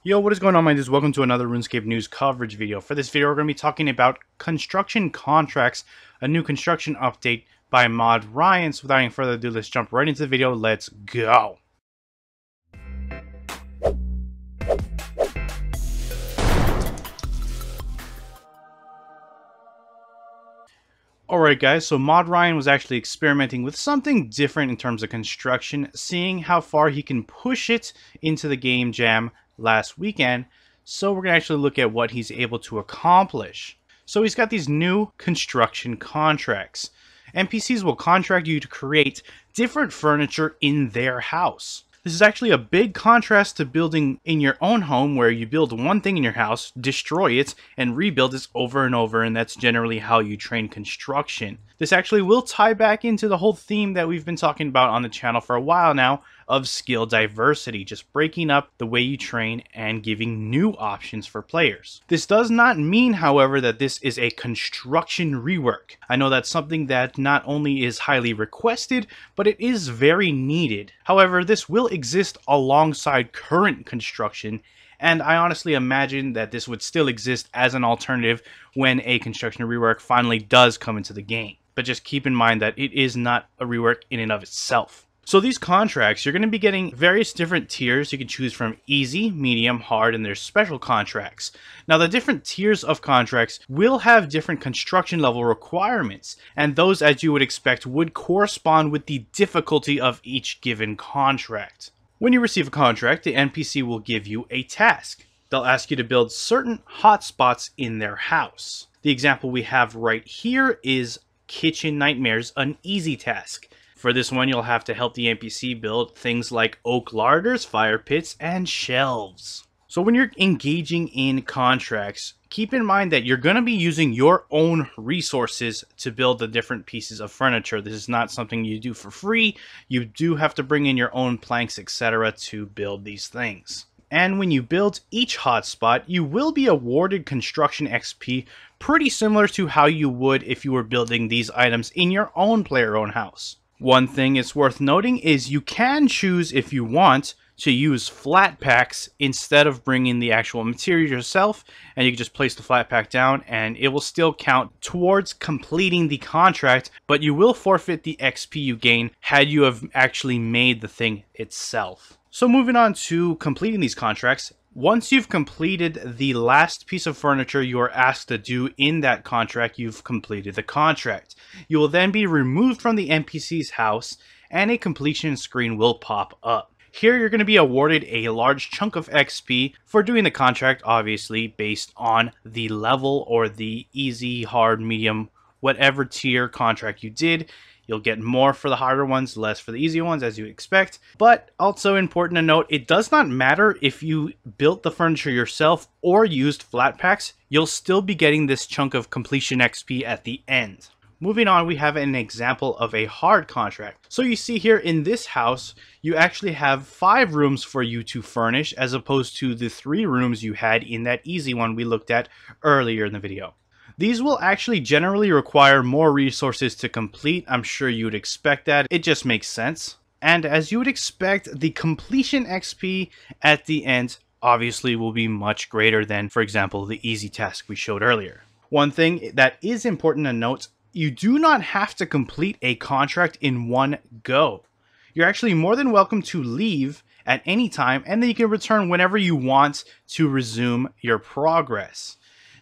Yo, what is going on, my dudes? Welcome to another RuneScape news coverage video. For this video, we're going to be talking about construction contracts, a new construction update by Mod Ryan. So without any further ado, let's jump right into the video. Let's go. Alright guys, so Mod Ryan was actually experimenting with something different in terms of construction, seeing how far he can push it into the game jam last weekend. So we're going to actually look at what he's able to accomplish. So he's got these new construction contracts. NPCs will contract you to create different furniture in their house. This is actually a big contrast to building in your own home, where you build one thing in your house, destroy it, and rebuild it over and over, and that's generally how you train construction. This actually will tie back into the whole theme that we've been talking about on the channel for a while now of skill diversity, just breaking up the way you train and giving new options for players. This does not mean, however, that this is a construction rework. I know that's something that not only is highly requested, but it is very needed. However, this will exist alongside current construction, and I honestly imagine that this would still exist as an alternative when a construction rework finally does come into the game. But just keep in mind that it is not a rework in and of itself. So these contracts, you're going to be getting various different tiers. You can choose from easy, medium, hard, and there's special contracts. Now the different tiers of contracts will have different construction level requirements, and those, as you would expect, would correspond with the difficulty of each given contract. When you receive a contract, the NPC will give you a task. They'll ask you to build certain hotspots in their house. The example we have right here is Kitchen Nightmares, an easy task. For this one, you'll have to help the NPC build things like oak larders, fire pits, and shelves. So when you're engaging in contracts, keep in mind that you're going to be using your own resources to build the different pieces of furniture. This is not something you do for free. You do have to bring in your own planks, etc. to build these things. And when you build each hotspot, you will be awarded construction XP, pretty similar to how you would if you were building these items in your own player-owned house. One thing it's worth noting is you can choose, if you want, to use flat packs instead of bringing the actual material yourself, and you can just place the flat pack down and it will still count towards completing the contract, but you will forfeit the XP you gain had you have actually made the thing itself. So moving on to completing these contracts, once you've completed the last piece of furniture you are asked to do in that contract, you've completed the contract. You will then be removed from the NPC's house and a completion screen will pop up. Here you're going to be awarded a large chunk of XP for doing the contract, obviously based on the level or the easy, hard, medium, whatever tier contract you did. You'll get more for the harder ones, less for the easy ones, as you expect. But also important to note, it does not matter if you built the furniture yourself or used flat packs, you'll still be getting this chunk of completion XP at the end. Moving on, we have an example of a hard contract. So you see here in this house, you actually have 5 rooms for you to furnish, as opposed to the 3 rooms you had in that easy one we looked at earlier in the video. These will actually generally require more resources to complete. I'm sure you would expect that. It just makes sense. And as you would expect, the completion XP at the end obviously will be much greater than, for example, the easy task we showed earlier. One thing that is important to note, you do not have to complete a contract in one go. You're actually more than welcome to leave at any time, and then you can return whenever you want to resume your progress.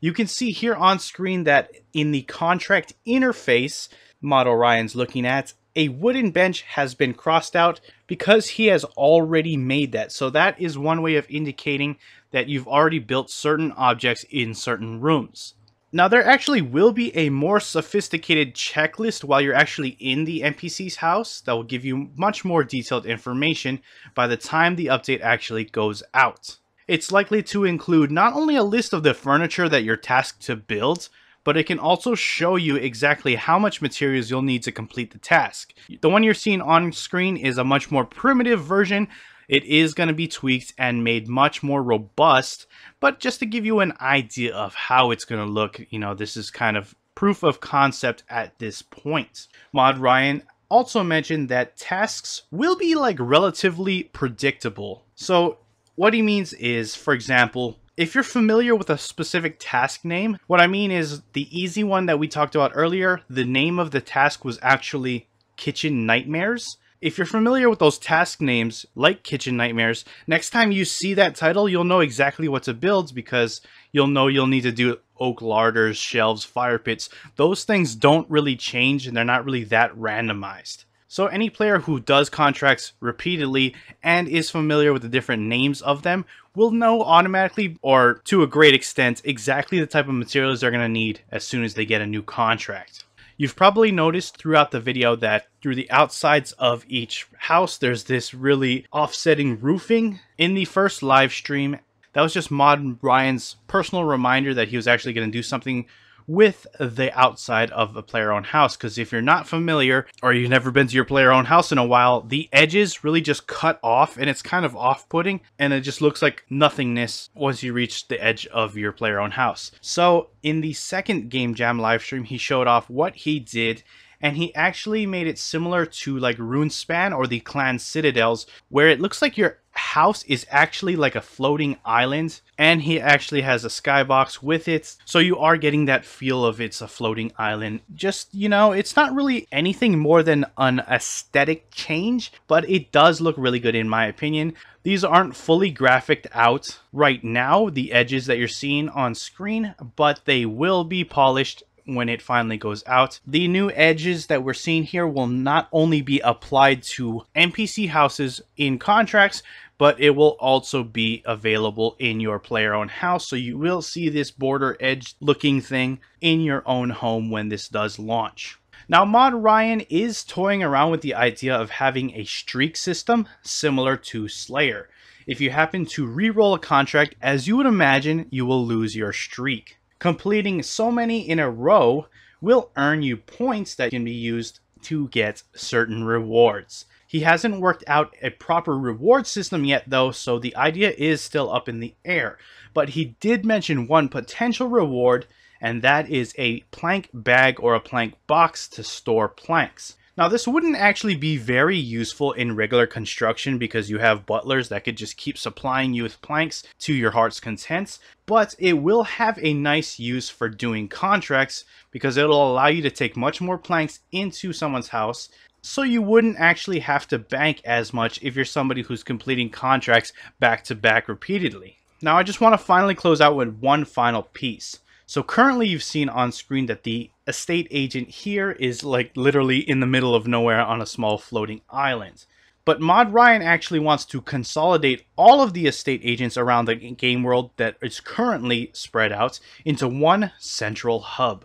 You can see here on screen that in the contract interface Mod Ryan's looking at, a wooden bench has been crossed out because he has already made that. So that is one way of indicating that you've already built certain objects in certain rooms. Now there actually will be a more sophisticated checklist while you're actually in the NPC's house that will give you much more detailed information by the time the update actually goes out. It's likely to include not only a list of the furniture that you're tasked to build, but it can also show you exactly how much materials you'll need to complete the task. The one you're seeing on screen is a much more primitive version. It is going to be tweaked and made much more robust, but just to give you an idea of how it's going to look, this is kind of proof of concept at this point. Mod Ryan also mentioned that tasks will be relatively predictable. So What he means is, for example, if you're familiar with a specific task name, what I mean is the easy one that we talked about earlier, the name of the task was actually Kitchen Nightmares. If you're familiar with those task names, like Kitchen Nightmares, next time you see that title, you'll know exactly what to build because you'll know you'll need to do oak larders, shelves, fire pits. Those things don't really change and they're not really that randomized. So any player who does contracts repeatedly and is familiar with the different names of them will know automatically, or to a great extent, exactly the type of materials they're going to need as soon as they get a new contract. You've probably noticed throughout the video that through the outsides of each house, there's this really offsetting roofing. In the first live stream, that was just Mod Ryan's personal reminder that he was actually going to do something with the outside of a player-owned house, because if you're not familiar or you've never been to your player-owned house in a while, the edges really just cut off and it's kind of off-putting and it just looks like nothingness once you reach the edge of your player-owned house. So in the second Game Jam live stream, he showed off what he did, and he actually made it similar to like RuneSpan or the Clan Citadels, where it looks like your house is actually like a floating island, and he actually has a skybox with it, so you are getting that feel of it's a floating island. Just, you know, it's not really anything more than an aesthetic change, but it does look really good in my opinion. These aren't fully graphicked out right now, the edges that you're seeing on screen, but they will be polished when it finally goes out. The new edges that we're seeing here will not only be applied to NPC houses in contracts, but it will also be available in your player-owned house. So you will see this border edge looking thing in your own home when this does launch. Now, Mod Ryan is toying around with the idea of having a streak system similar to Slayer. If you happen to re-roll a contract, as you would imagine, you will lose your streak. Completing so many in a row will earn you points that can be used to get certain rewards. He hasn't worked out a proper reward system yet though, so the idea is still up in the air. But he did mention one potential reward, and that is a plank bag or a plank box to store planks. Now, this wouldn't actually be very useful in regular construction because you have butlers that could just keep supplying you with planks to your heart's content, but it will have a nice use for doing contracts because it'll allow you to take much more planks into someone's house, so you wouldn't actually have to bank as much if you're somebody who's completing contracts back to back repeatedly. Now, I just want to finally close out with one final piece. So currently you've seen on screen that the estate agent here is like literally in the middle of nowhere on a small floating island. But Mod Ryan actually wants to consolidate all of the estate agents around the game world that is currently spread out into one central hub.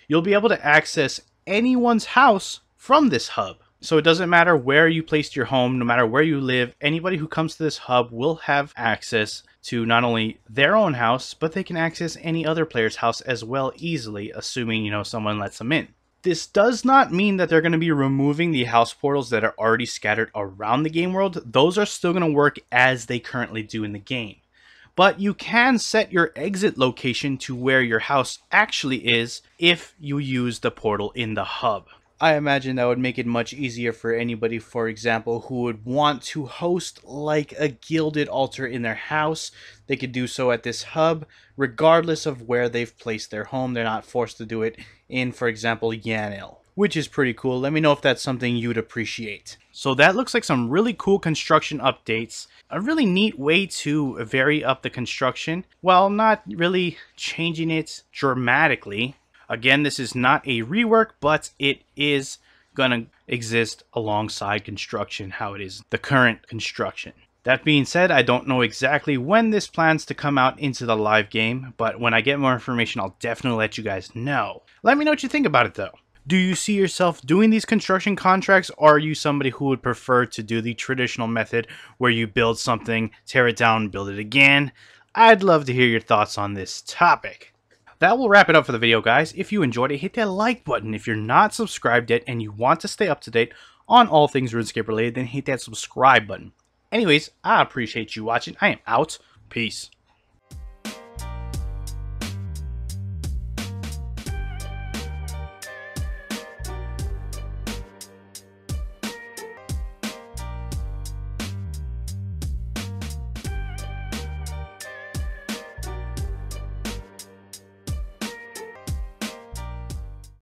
You'll be able to access anyone's house from this hub. So it doesn't matter where you placed your home, no matter where you live, anybody who comes to this hub will have access to not only their own house, but they can access any other player's house as well easily, assuming, you know, someone lets them in. This does not mean that they're going to be removing the house portals that are already scattered around the game world. Those are still going to work as they currently do in the game. But you can set your exit location to where your house actually is if you use the portal in the hub. I imagine that would make it much easier for anybody, for example, who would want to host like a gilded altar in their house. They could do so at this hub, regardless of where they've placed their home. They're not forced to do it in, for example, Yanil, which is pretty cool. Let me know if that's something you'd appreciate. So that looks like some really cool construction updates. A really neat way to vary up the construction, while not really changing it dramatically. Again, this is not a rework, but it is going to exist alongside construction, how it is the current construction. That being said, I don't know exactly when this plans to come out into the live game, but when I get more information, I'll definitely let you guys know. Let me know what you think about it though. Do you see yourself doing these construction contracts, or are you somebody who would prefer to do the traditional method where you build something, tear it down, build it again? I'd love to hear your thoughts on this topic. That will wrap it up for the video, guys. If you enjoyed it, hit that like button. If you're not subscribed yet and you want to stay up to date on all things RuneScape related, then hit that subscribe button. Anyways, I appreciate you watching. I am out. Peace.